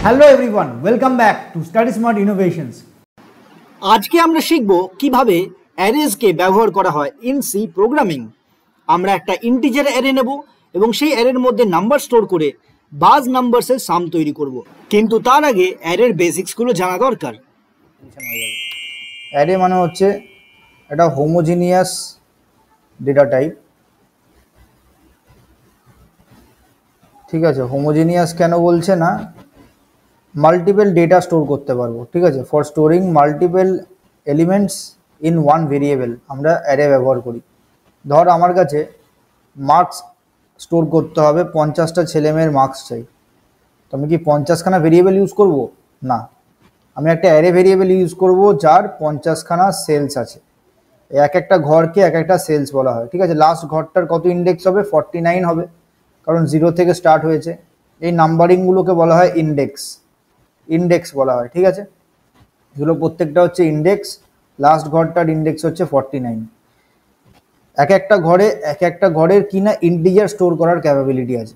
Hello everyone, welcome back to study smart innovations. আজকে আমরা শিখব কিভাবে অ্যারেজকে ব্যবহার করা হয় ইন সি প্রোগ্রামিং। আমরা একটা ইন্টিজার অ্যারে নেব এবং সেই অ্যারের মধ্যে নাম্বার স্টোর করে বাজ নাম্বারসের সাম তৈরি করব। কিন্তু তার আগে অ্যারের বেসিক্সগুলো জানা দরকার। অ্যারে মানে হচ্ছে একটা হোমোজিনিয়াস ডেটা টাইপ, ঠিক আছে। হোমোজিনিয়াস কেন বলছে না, মাল্টিপল ডেটা স্টোর করতে পারবো, ঠিক আছে। For storing multiple elements in one variable আমরা অ্যারে ব্যবহার করি। ধর আমার কাছে মার্কস স্টোর করতে হবে, 50টা ছেলেমেয়ের মার্কস চাই, তো আমি কি 50খানা ভেরিয়েবল ইউজ করব? না, আমি একটা অ্যারে ভেরিয়েবল ইউজ করব যার 50খানা সেলস আছে। এক একটা ঘরকে এক একটা সেলস বলা হয়, ঠিক আছে। লাস্ট ঘরটার কত ইন্ডেক্স হবে? 49 হবে, কারণ 0 থেকে স্টার্ট হয়েছে। এই নাম্বারিংগুলোকে বলা হয় ইন্ডেক্স বলা হয়, ঠিক আছে। এগুলো প্রত্যেকটা হচ্ছে ইন্ডেক্স। লাস্ট ঘরটার ইন্ডেক্স হচ্ছে 49। এক একটা ঘরের কিনা ইন্টিজার স্টোর করার ক্যাপাবিলিটি আছে,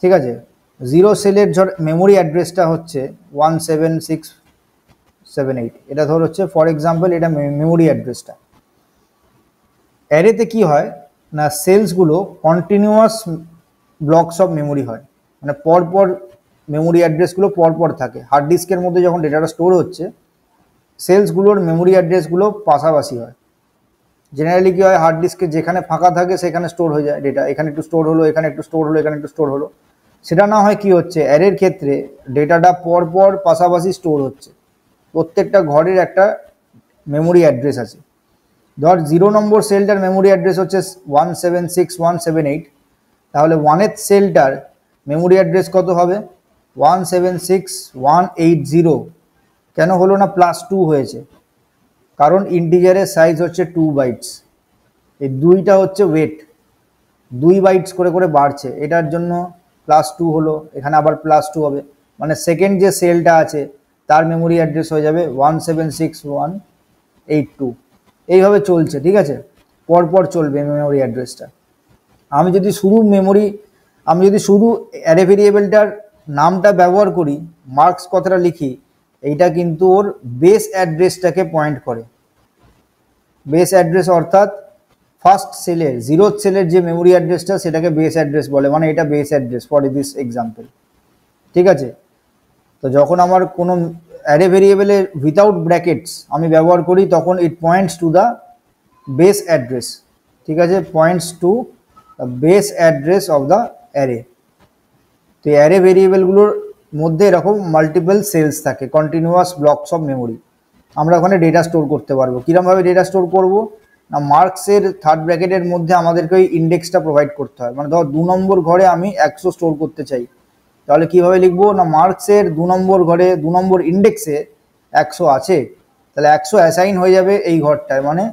ঠিক আছে। 0 সেলের ধর মেমোরি অ্যাড্রেসটা হচ্ছে 17678, এটা ধর হচ্ছে ফর এক্সাম্পল এটা মেমোরি অ্যাড্রেসটা। অ্যারেতে কি হয় না, সেলসগুলো কন্টিনিউয়াস ব্লকস অফ মেমোরি হয়, মানে পরপর মেমোরি অ্যাড্রেসগুলো পরপর থাকে। হার্ড ডিস্কের মধ্যে যখন ডেটাটা স্টোর হচ্ছে, সেলসগুলোর মেমোরি অ্যাড্রেসগুলো পাশাপাশি হয়। জেনারেলি কী হয়, হার্ড ডিস্কে যেখানে ফাঁকা থাকে সেখানে স্টোর হয়ে যায় ডেটা, এখানে একটু স্টোর হলো, এখানে একটু স্টোর হলো, এখানে একটু স্টোর হলো। সেটা না হয় কি হচ্ছে, অ্যারের ক্ষেত্রে ডেটাটা পরপর পাশাপাশি স্টোর হচ্ছে। প্রত্যেকটা ঘরের একটা মেমোরি অ্যাড্রেস আছে। ধর 0 নম্বর সেলটার মেমোরি অ্যাড্রেস হচ্ছে 176.178, তাহলে 1th সেলটার মেমোরি অ্যাড্রেস কত হবে? 176.180। কেন হলো না, +2 হয়েছে? কারণ ইন্টিজারের সাইজ হচ্ছে 2 বাইটস, এই 2টা হচ্ছে ওয়েট, 2 বাইটস করে করে বাড়ছে, এটার জন্য +2 হলো। এখানে আবার +2 হবে, মানে সেকেন্ড যে সেলটা আছে তার মেমোরি অ্যাড্রেস হয়ে যাবে 176.182। এইভাবে চলছে, ঠিক আছে, পরপর চলবে মেমোরি অ্যাড্রেসটা। আমি যদি শুধু অ্যারে ভেরিয়েবলটার নামটা ব্যবহার করি, মার্কস কথাটা লিখি, এইটা কিন্তু ওর বেস অ্যাড্রেসটাকে পয়েন্ট করে। বেস অ্যাড্রেস অর্থাৎ ফার্স্ট সেলের 0th সেলের যে মেমোরি অ্যাড্রেসটা সেটাকে বেস অ্যাড্রেস বলে, মানে এটা base address for this example, ঠিক আছে। তো যখন আমার কোনো অ্যারে ভেরিয়েবলের উইথাউট ব্র্যাকেটস আমি ব্যবহার করি, তখন it points to the base address, ঠিক আছে, points to the base address of the array. তো এই অ্যারে ভেরিয়েবলগুলোর মধ্যে এরকম মাল্টিপল সেলস থাকে, কন্টিনিউয়াস ব্লকস অফ মেমোরি। আমরা ওখানে ডেটা স্টোর করতে পারবো। কীরকমভাবে ডেটা স্টোর করবো না, মার্কসের থার্ড ব্র্যাকেটের মধ্যে আমাদেরকে ওই ইন্ডেক্সটা প্রোভাইড করতে হয়। মানে ধর 2 নম্বর ঘরে আমি 100 স্টোর করতে চাই, তাহলে কীভাবে লিখবো না, মার্কসের 2 নম্বর ঘরে 2 নম্বর ইন্ডেক্সে 100 আছে, তাহলে 100 অ্যাসাইন হয়ে যাবে এই ঘরটায়, মানে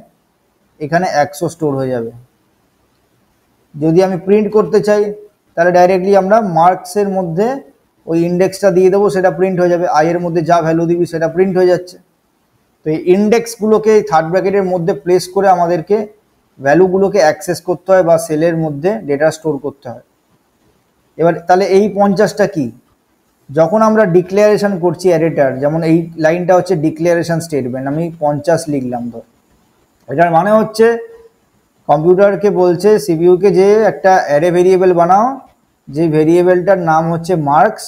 এখানে 100 স্টোর হয়ে যাবে। যদি আমি প্রিন্ট করতে চাই, তাহলে ডাইরেক্টলি আমরা মার্কসের মধ্যে ওই ইন্ডেক্সটা দিয়ে দেবো, সেটা প্রিন্ট হয়ে যাবে। আই এর মধ্যে যা ভ্যালু দিবি সেটা প্রিন্ট হয়ে যাচ্ছে। তো এই ইন্ডেক্সগুলোকে থার্ড ব্র্যাকেটের মধ্যে প্লেস করে আমাদেরকে ভ্যালুগুলোকে অ্যাক্সেস করতে হয় বা সেলের মধ্যে ডেটা স্টোর করতে হয়। এবার তাহলে এই 50টা কি, যখন আমরা ডিক্লারেশন করছি অ্যারেটার, যেমন এই লাইনটা হচ্ছে ডিক্লারেশন স্টেটমেন্ট, আমি 50 লিখলাম, ধর এটার মানে হচ্ছে কম্পিউটারকে বলছে, সিপিইউকে, যে একটা অ্যারে ভেরিয়েবল বানাও, যে ভেরিয়েবলটার নাম হচ্ছে মার্কস,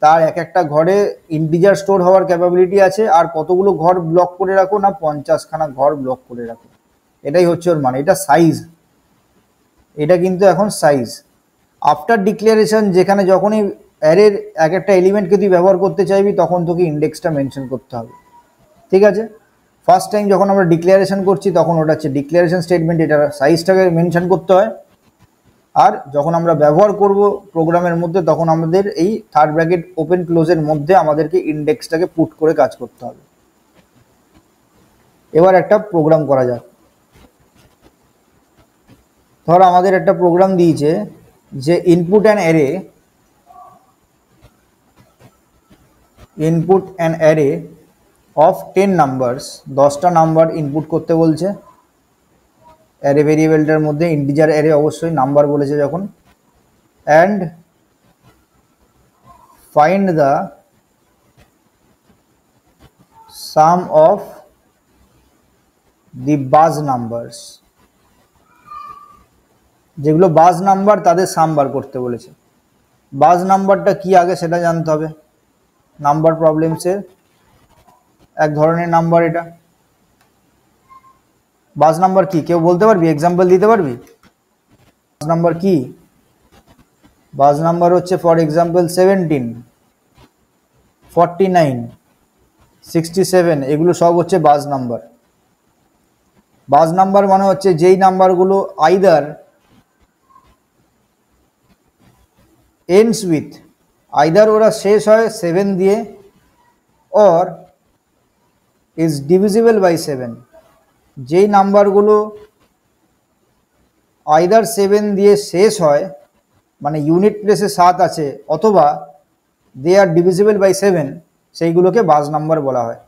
তার এক একটা ঘরে ইন্টিজার স্টোর হওয়ার ক্যাপাবিলিটি আছে, আর কতগুলো ঘর ব্লক করে রাখো না, 50খানা ঘর ব্লক করে রাখো। এটাই হচ্ছে ওর মানে, এটা সাইজ, এটা কিন্তু এখন সাইজ। আফটার ডিক্লারেশন, যেখানে যখনই অ্যারের এক একটা এলিমেন্টকে তুই ব্যবহার করতে চাইবি, তখন তোকে ইন্ডেক্সটা মেনশন করতে হবে, ঠিক আছে। ফার্স্ট টাইম যখন আমরা ডিক্লারেশন করছি, তখন ওটা হচ্ছে ডিক্লারেশন স্টেটমেন্ট, এটা সাইজটাকে মেনশন করতে হয়। আর যখন আমরা ব্যবহার করব প্রোগ্রামের মধ্যে, তখন আমাদের এই থার্ড ব্র্যাকেট ওপেন ক্লোজের মধ্যে আমাদেরকে ইন্ডেক্সটাকে পুট করে কাজ করতে হবে। এবার একটা প্রোগ্রাম করা যাক। ধর আমাদের একটা প্রোগ্রাম দিয়েছে যে input an array of 10 numbers, 10টা নাম্বার ইনপুট করতে বলছে। অ্যারে ভেরিয়েবলটার মধ্যে ইন্টিজার অ্যারে, অবশ্যই নাম্বার বলেছে যখন, and find the sum of the Buzz numbers, যেগুলো বাজ নাম্বার তাদের সাম বার করতে বলেছে। বাজ নাম্বারটা কি আগে সেটা জানতে হবে। নাম্বার প্রবলেমসের এক ধরনের নাম্বার এটা। বাজ নাম্বার কি কেউ বলতে পারবি, এক্সাম্পল দিতে পারবি? বাজ নাম্বার কি? বাজ নাম্বার হচ্ছে ফর এক্সাম্পল 17, 49, 67, এগুলো সব হচ্ছে বাজ নাম্বার। বাজ নাম্বার মানে হচ্ছে যেই নাম্বারগুলো আইদার ends with, আইদার ওরা শেষ হয় 7 দিয়ে or is divisible by 7, যেই নাম্বারগুলো আইদার 7 দিয়ে শেষ হয় মানে ইউনিট প্লেসে 7 আছে অথবা দে আর ডিভিজিবল বাই 7, সেইগুলোকে বাজ নাম্বার বলা হয়।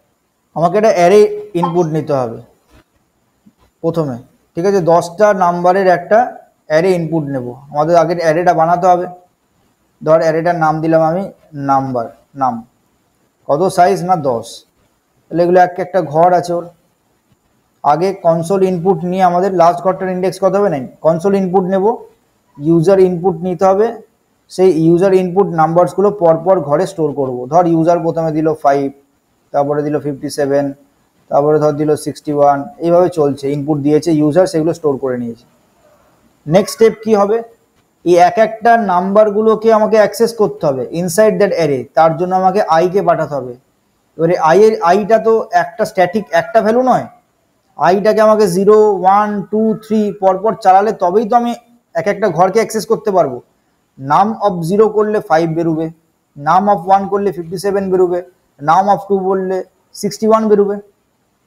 আমাকে একটা অ্যারে ইনপুট নিতে হবে প্রথমে, ঠিক আছে? 10টা নাম্বারের একটা অ্যারে ইনপুট নেব। আমাদের আগে অ্যারেটা বানাতে হবে। ধর অ্যারেটার নাম দিলাম আমি নাম্বার, নাম কত সাইজ না 10, তাহলে এগুলো একটা ঘর আছে ওর। আগে কনসোল ইনপুট নিয়ে আমাদের লাস্ট ঘরটার ইন্ডেক্স কত হবে 9, কনসোল ইনপুট নেব, ইউজার ইনপুট নিতে হবে, সেই ইউজার ইনপুট নাম্বারসগুলো পরপর ঘরে স্টোর করব। ধর ইউজার প্রথমে দিল 5, তারপরে দিল 57, তারপরে ধর দিল 61, এইভাবে চলছে। ইনপুট দিয়েছে ইউজার, সেগুলো স্টোর করে নিয়েছে। নেক্সট স্টেপ কি হবে? এই একটা নাম্বারগুলোকে আমাকে অ্যাক্সেস করতে হবে ইনসাইড দ্যাট অ্যারে। তার জন্য আমাকে আইকে পাঠাতে হবে। এবারে আইটা তো একটা স্ট্যাটিক একটা ভ্যালু নয়, আইটাকে আমাকে 0, 1, 2, 3 পরপর চালালে তবেই তো আমি একটা ঘরকে অ্যাক্সেস করতে পারবো। নাম অফ 0 করলে 5 বেরোবে, নাম অফ 1 করলে 57 বেরোবে, নাম অফ 2 বললে 61 বেরোবে।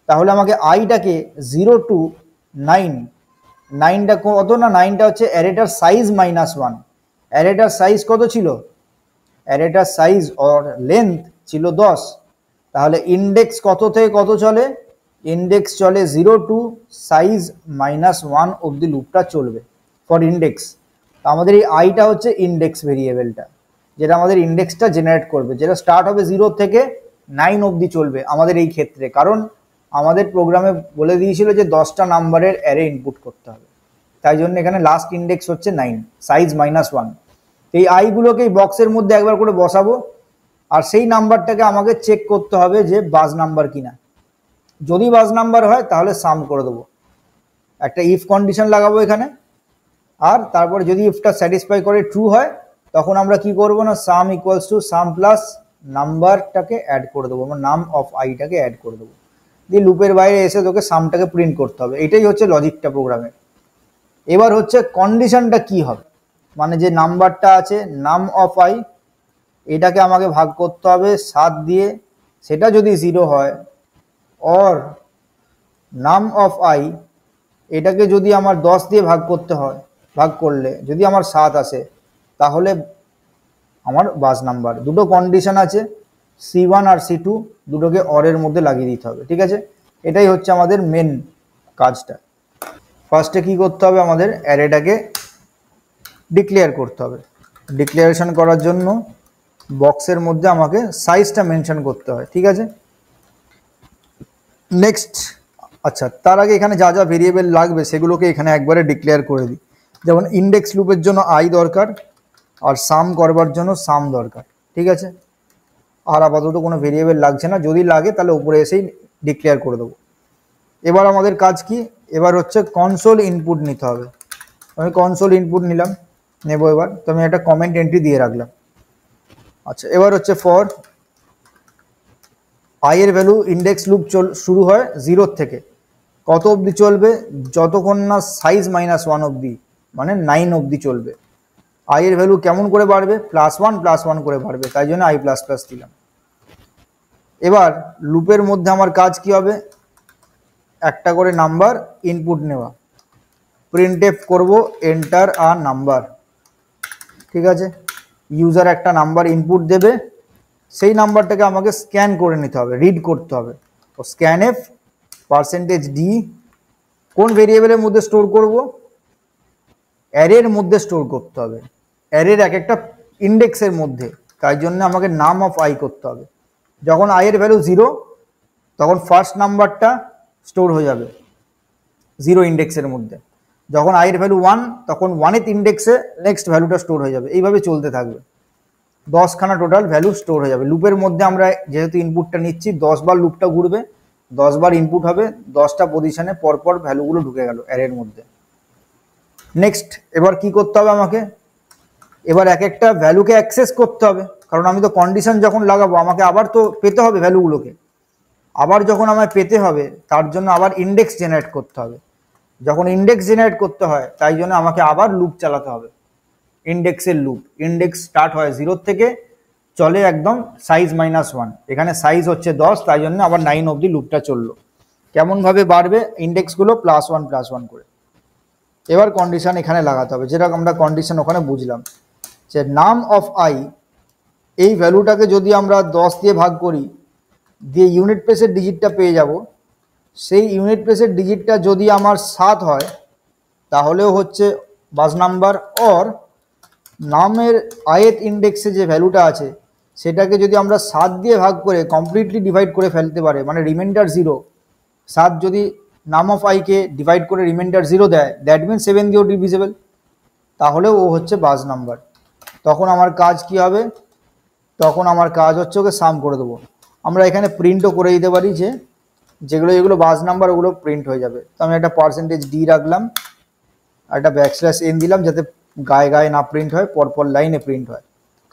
তাহলে আমাকে আইটাকে 0 to 9, 9টা কত না, 9টা হচ্ছে অ্যারেটার সাইজ -1। অ্যারেটার সাইজ কত ছিল? অ্যারেটার সাইজ অর লেন্থ ছিল 10। তাহলে ইন্ডেক্স কত থেকে কত চলে? ইন্ডেক্স চলে 0 to সাইজ -1 অবধি লুপটা চলবে ফর ইন্ডেক্স। আমাদের এই আইটা হচ্ছে ইন্ডেক্স ভেরিয়েবলটা, যেটা আমাদের ইন্ডেক্সটা জেনারেট করবে, যেটা স্টার্ট হবে 0 থেকে 9 অবধি চলবে আমাদের এই ক্ষেত্রে। কারণ আমাদের প্রোগ্রামে বলে দিয়েছিল যে 10টা নাম্বারের অ্যারে ইনপুট করতে হবে, তাই জন্য এখানে লাস্ট ইন্ডেক্স হচ্ছে 9, সাইজ -1। এই আইগুলোকে এই বক্সের মধ্যে একবার করে বসাবো, আর সেই নাম্বারটাকে আমাকে চেক করতে হবে যে বাজ নাম্বার কিনা। যদি বাজ নাম্বার হয় তাহলে সাম করে দেবো, একটা ইফ কন্ডিশন লাগাবো এখানে। আর তারপরে যদি ইফটা স্যাটিসফাই করে ট্রু হয় তখন আমরা কি করব না, sum equals to sum plus নাম্বারটাকে অ্যাড করে দেবো, আমরা নাম অফ আইটাকে অ্যাড করে দেবো, দিয়ে লুপের বাইরে এসে তোকে সামটাকে প্রিন্ট করতে হবে। এটাই হচ্ছে লজিকটা প্রোগ্রামের। এবার হচ্ছে কন্ডিশনটা কি হবে, মানে যে নাম্বারটা আছে নাম অফ আই, এটাকে আমাকে ভাগ করতে হবে 7 দিয়ে, সেটা যদি 0 হয়, অর নাম অফ আই এটাকে যদি আমার 10 দিয়ে ভাগ করতে হয়, ভাগ করলে যদি আমার 7 আসে তাহলে আমার বাস নাম্বার। দুটো কন্ডিশন আছে, C1 আর C2, দুটোকে অরের মধ্যে লাগিয়ে দিতে হবে, ঠিক আছে? এটাই হচ্ছে আমাদের মেন কাজটা। ফার্স্টে কি করতে হবে, আমাদের অ্যারেটাকে ডিক্লেয়ার করতে হবে। ডিক্লারেশন করার জন্য বক্সের মধ্যে আমাকে সাইজটা মেনশন করতে হয়, ঠিক আছে? নেক্সট, আচ্ছা তার আগে এখানে যা যা ভেরিয়েবল লাগবে সেগুলোকে এখানে একবারে ডিক্লেয়ার করে দিই। যেমন ইন্ডেক্স লুপের জন্য আই দরকার, আর সাম করবার জন্য সাম দরকার, ঠিক আছে? আর আপাতত কোনো ভেরিয়েবল লাগছে না, যদি লাগে তাহলে উপরে এসেই ডিক্লেয়ার করে দেবো। এবার আমাদের কাজ কি, এবার হচ্ছে কনসোল ইনপুট নিতে হবে। আমি কনসোল ইনপুট নিলাম, নেব এবার, তো আমি একটা কমেন্ট এন্ট্রি দিয়ে রাখলাম। আচ্ছা এবার হচ্ছে ফর আই এর ভ্যালু, ইন্ডেক্স লুপ শুরু হয় 0 থেকে, কত অবধি চলবে, যতক্ষণ না সাইজ -1 অবধি, মানে 9 অবধি চলবে। আই এর ভ্যালু কেমন করে বাড়বে, +1 করে বাড়বে, তাই জন্য i++ দিলাম। এবার লুপের মধ্যে আমার কাজ কি হবে, একটা করে নাম্বার ইনপুট নেওয়া, প্রিন্টএফ করব এন্টার আ নাম্বার, ঠিক আছে? ইউজার একটা নাম্বার ইনপুট দেবে, সেই নাম্বারটাকে আমাকে স্ক্যান করে নিতে হবে, রিড করতে হবে। তো স্ক্যানএফ %d, কোন ভেরিয়েবলের মধ্যে স্টোর করব, অ্যারের মধ্যে স্টোর করতে হবে, অ্যারের একটা ইন্ডেক্সের মধ্যে। তাই জন্য আমাকে নাম অফ আই করতে হবে। যখন আই এর ভ্যালু 0 তখন ফার্স্ট নাম্বারটা স্টোর হয়ে যাবে 0 ইন্ডেক্সের মধ্যে। যখন আই এর ভ্যালু 1 তখন 1th ইন্ডেক্সে নেক্সট ভ্যালুটা স্টোর হয়ে যাবে। এইভাবে চলতে থাকবে, 10খানা টোটাল ভ্যালু স্টোর হয়ে যাবে। লুপের মধ্যে আমরা যেহেতু ইনপুটটা নিচ্ছি 10 বার লুপটা ঘুরবে, 10 বার ইনপুট হবে, 10টা পজিশনে পরপর ভ্যালুগুলো ঢুকে গেল অ্যারের মধ্যে। নেক্সট এবার কি করতে হবে আমাকে, এবার এক একটা ভ্যালুকে অ্যাক্সেস করতে হবে, কারণ আমি তো কন্ডিশন যখন লাগাবো আমাকে আবার তো পেতে হবে ভ্যালুগুলোকে। আবার যখন আমায় পেতে হবে তার জন্য আবার ইন্ডেক্স জেনারেট করতে হবে। যখন ইন্ডেক্স জেনারেট করতে হয় তাই জন্য আমাকে আবার লুপ চালাতে হবে, ইন্ডেক্সের লুপ। ইন্ডেক্স স্টার্ট হয় 0 থেকে, চলে একদম সাইজ -1। এখানে সাইজ হচ্ছে 10, তাই জন্য আবার 9 অবধি লুপটা চললো। কেমনভাবে বাড়বে ইন্ডেক্সগুলো, +1 করে। এবার কন্ডিশন এখানে লাগাতে হবে, যেটা আমরা কন্ডিশন ওখানে বুঝলাম যে নাম অফ আই, এই ভ্যালুটাকে যদি আমরা 10 দিয়ে ভাগ করি, দিয়ে ইউনিট প্লেসের ডিজিটটা পেয়ে যাব। সেই ইউনিট প্লেসের ডিজিটটা যদি আমার 7 হয় তাহলেও হচ্ছে বাস নাম্বার। অর নামের আইথ ইন্ডেক্সে যে ভ্যালুটা আছে সেটাকে যদি আমরা 7 দিয়ে ভাগ করে কমপ্লিটলি ডিভাইড করে ফেলতে পারে, মানে রিমাইন্ডার 0, 7 যদি নাম অফ আইকে ডিভাইড করে রিমাইন্ডার 0 দেয়, দ্যাট মিন 7 দিয়েও ডিভিজিবল, তাহলেও ও হচ্ছে বাস নাম্বার। তখন আমার কাজ কি হবে, তখন আমার কাজ হচ্ছে ওকে সাম করে দেবো। আমরা এখানে প্রিন্টও করে দিতে পারি যে যেগুলো বাস নাম্বার ওগুলো প্রিন্ট হয়ে যাবে। তো আমি একটা %d রাখলাম, আর একটা \n দিলাম, যাতে গায়ে গায়ে না প্রিন্ট হয়, পরপর লাইনে প্রিন্ট হয়।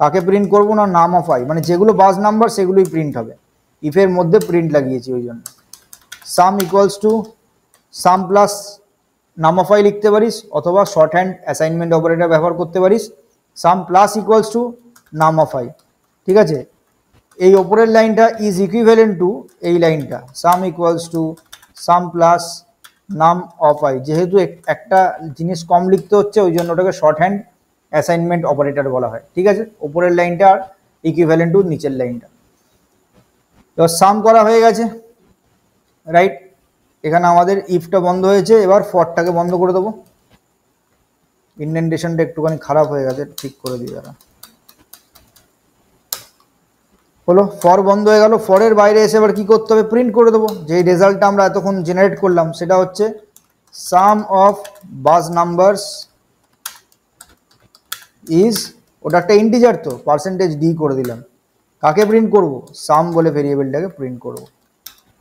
কাকে প্রিন্ট করবো না, নাম অফ আই, মানে যেগুলো বাস নাম্বার সেগুলোই প্রিন্ট হবে। ইফের মধ্যে প্রিন্ট লাগিয়েছি ওই জন্য। সাম ইকুয়ালস টু সাম প্লাস নাম অফ আই লিখতে পারিস, অথবা শর্ট হ্যান্ড অ্যাসাইনমেন্ট অপারেটর ব্যবহার করতে পারিস। সাম প্লাস ইকুয়ালস টু নাম অফ আই, ঠিক আছে। এই ওপরের লাইনটা ইজ ইকুইভ্যালেন্ট টু এই লাইনটা, সাম ইকুয়ালস টু সাম প্লাস নাম অফ আই। যেহেতু একটা জিনিস কম লিখতে হচ্ছে ওই জন্য ওটাকে শর্ট হ্যান্ড অ্যাসাইনমেন্ট অপারেটর বলা হয়, ঠিক আছে। ওপরের লাইনটা আর ইকুইভ্যালেন্ট টু নিচের লাইনটা। এবার সাম করা হয়ে গেছে, রাইট। এখানে আমাদের ইফটা বন্ধ হয়েছে, এবার ফরটাকে বন্ধ করে দেবো। ইন্ডেন্টেশনটা একটুখানি খারাপ হয়ে গেছে, ঠিক করে দিই দাঁড়া। হলো, ফর বন্ধ হয়ে গেল। ফরের বাইরে এসে এবার কি করতে হবে, প্রিন্ট করে দেবো। যে রেজাল্টটা আমরা এতক্ষণ জেনারেট করলাম সেটা হচ্ছে সাম অফ বাস নাম্বারস ইজ, ওটা একটা ইন্টিজার তো %d করে দিলাম। কাকে প্রিন্ট করব, সাম বলে ভেরিয়েবলটাকে প্রিন্ট করব,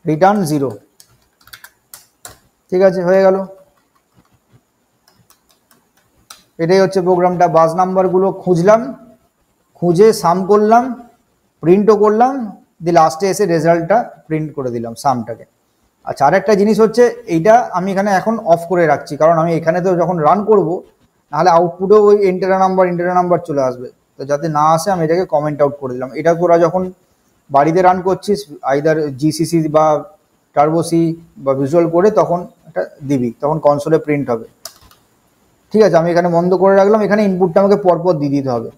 রিটার্ন 0, ঠিক আছে, হয়ে গেল। এটাই হচ্ছে প্রোগ্রামটা। বাস নাম্বারগুলো খুঁজলাম, খুঁজে সাম করলাম, প্রিন্টও করলাম, দিয়ে লাস্টে এসে রেজাল্টটা প্রিন্ট করে দিলাম সামটাকে। আচ্ছা, আর একটা জিনিস হচ্ছে এইটা আমি এখানে এখন অফ করে রাখছি, কারণ আমি এখানে তো যখন রান করব নাহলে আউটপুটেও ওই এন্টার নাম্বার চলে আসবে। তো যাতে না আসে আমি এটাকে কমেন্ট আউট করে দিলাম। এটা তোরা যখন বাড়িতে রান করছিস আইদার জিসিসি বা টার্বোসি বা ভিজুয়াল করে তখন এটা দিবি, তখন কনসোলে প্রিন্ট হবে, ঠিক আছে। আমি এখানে বন্ধ করে রাখলাম। এখানে ইনপুটটা আমাকে পরপর দিয়ে দিতে হবে।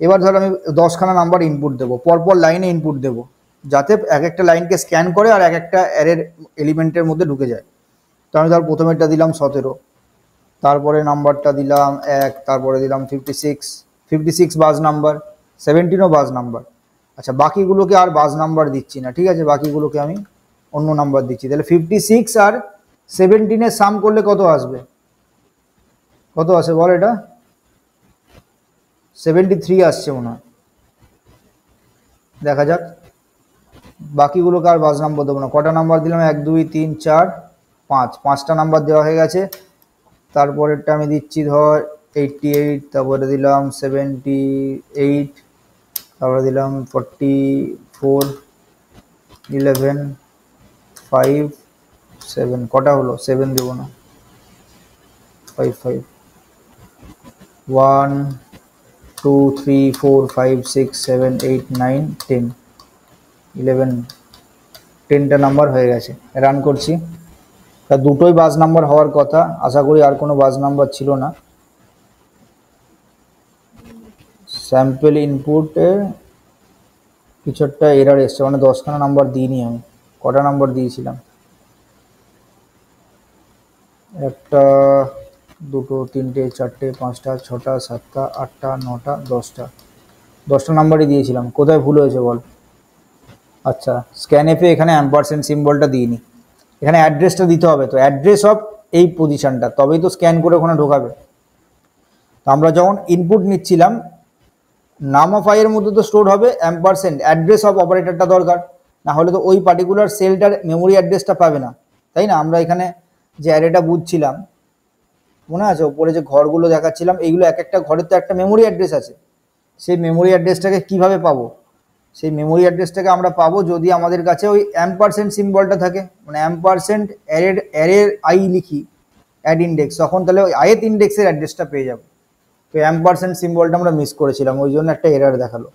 এবার ধর আমি 10খানা নাম্বার ইনপুট দেবো, পরপর লাইনে ইনপুট দেবো, যাতে এক একটা লাইনকে স্ক্যান করে আর এক একটা অ্যারের এলিমেন্টের মধ্যে ঢুকে যায়। তো আমি ধর প্রথমেরটা দিলাম 17, তারপরে নাম্বারটা দিলাম 1, তারপরে দিলাম 56 বাস নাম্বার, 17ও বাস নাম্বার। আচ্ছা, বাকিগুলোকে আর বাস নাম্বার দিচ্ছি না, ঠিক আছে, বাকিগুলোকে আমি অন্য নাম্বার দিচ্ছি। তাহলে 56 আর 17-এর সাম করলে কত আসবে, কত আসে বল, এটা 73 আসছে মনে হয়, দেখা যাক। বাকিগুলোকে আর বাস নাম্বার দেবো না। কটা নাম্বার দিলাম, 1 2 3 4 5, 5টা নাম্বার দেওয়া হয়ে গেছে। তারপরেরটা আমি দিচ্ছি ধর 88, তারপরে দিলাম 78, তারপরে দিলাম 44, 11, 5, 7, কটা হলো, 7 দেবো না, 5 5, 1 2 3 4 5 6 7 8 9 10, 11, 10টা নাম্বার হয়ে গেছে। রান করছি, তা দুটোই বাস নাম্বার হওয়ার কথা, আশা করি আর কোনো বাস নাম্বার ছিল না। স্যাম্পল ইনপুটে কিছু একটা এরার এসছে, মানে 10খানা নাম্বার দিইনি আমি। কটা নাম্বার দিয়েছিলাম, 1টা 2টো 3টে 4টে 5টা 6টা 7টা 8টা 9টা 10টা, 10টা নাম্বারই দিয়েছিলাম, কোথায় ভুল হয়েছে বল। আচ্ছা, স্ক্যান এফে এখানে অ্যাম্পারসেন্ট সিম্বলটা দিইনি, এখানে অ্যাড্রেসটা দিতে হবে। তো অ্যাড্রেস অফ এই পজিশনটা, তবেই তো স্ক্যান করে ওখানে ঢোকাবে। তো আমরা যখন ইনপুট নিচ্ছিলাম, নাম অফ আই এর মধ্যে তো স্টোর হবে অ্যাম্পারসেন্ট অ্যাড্রেস অফ অপারেটরটা দরকার, না হলে তো ওই পার্টিকুলার সেলটার মেমোরি অ্যাড্রেসটা পাবে না, তাই না? আমরা এখানে যে অ্যারেটা বুঝছিলাম, মনে আছে ওপরে যে ঘরগুলো দেখাচ্ছিলাম, এইগুলো এক একটা ঘরের তো একটা মেমোরি অ্যাড্রেস আছে। সেই মেমোরি অ্যাড্রেসটাকে কিভাবে পাবো? সেই মেমোরি অ্যাড্রেসটাকে আমরা পাবো যদি আমাদের কাছে ওই অ্যাম্পারসেন্ট সিম্বলটা থাকে, মানে অ্যাম্পারসেন্ট অ্যারের আই লিখি অ্যাড ইন্ডেক্স, তখন তাহলে ওই আইথ ইন্ডেক্সের অ্যাড্রেসটা পেয়ে যাবো। তো অ্যাম্পারসেন্ট সিম্বলটা আমরা মিস করেছিলাম, ওই জন্য একটা এরর দেখালো।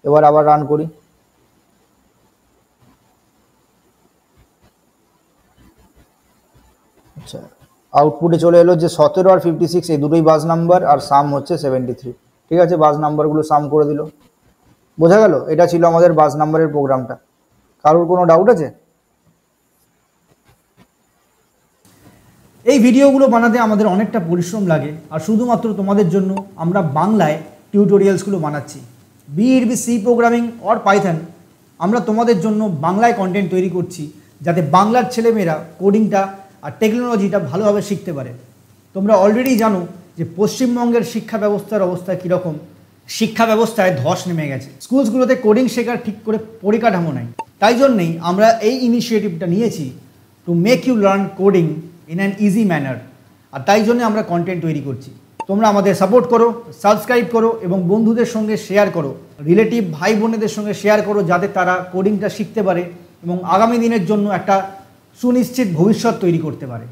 এবার আবার রান করি। আচ্ছা, আউটপুটে চলে এলো যে 17 আর 56 এই দুটোই বাস নাম্বার, আর সাম হচ্ছে 73। ঠিক আছে, বাস নাম্বারগুলো সাম করে দিল। বোঝা গেল? এটা ছিল আমাদের বাস নাম্বারের প্রোগ্রামটা। কারোর কোনো ডাউট আছে? এই ভিডিওগুলো বানাতে আমাদের অনেকটা পরিশ্রম লাগে, আর শুধুমাত্র তোমাদের জন্য আমরা বাংলায় টিউটোরিয়ালসগুলো বানাচ্ছি। Be it B C programming or Python, আমরা তোমাদের জন্য বাংলায় কন্টেন্ট তৈরি করছি, যাতে বাংলার ছেলেমেয়েরা কোডিংটা আর টেকনোলজিটা ভালোভাবে শিখতে পারে। তোমরা অলরেডি জানো যে পশ্চিমবঙ্গের শিক্ষা ব্যবস্থার অবস্থা কীরকম। শিক্ষা ব্যবস্থায় ধস নেমে গেছে, স্কুলসগুলোতে কোডিং শেখার ঠিক করে পরিকাঠামো নাই। তাই জন্যেই আমরা এই ইনিশিয়েটিভটা নিয়েছি to make you learn coding in an easy manner. আর তাই জন্য আমরা কন্টেন্ট তৈরি করছি। তোমরা আমাদের সাপোর্ট করো, সাবস্ক্রাইব করো এবং বন্ধুদের সঙ্গে শেয়ার করো, রিলেটিভ ভাই বোনেদের সঙ্গে শেয়ার করো, যাতে তারা কোডিংটা শিখতে পারে এবং আগামী দিনের জন্য একটা সুনিশ্চিত ভবিষ্যৎ তৈরি করতে পারে।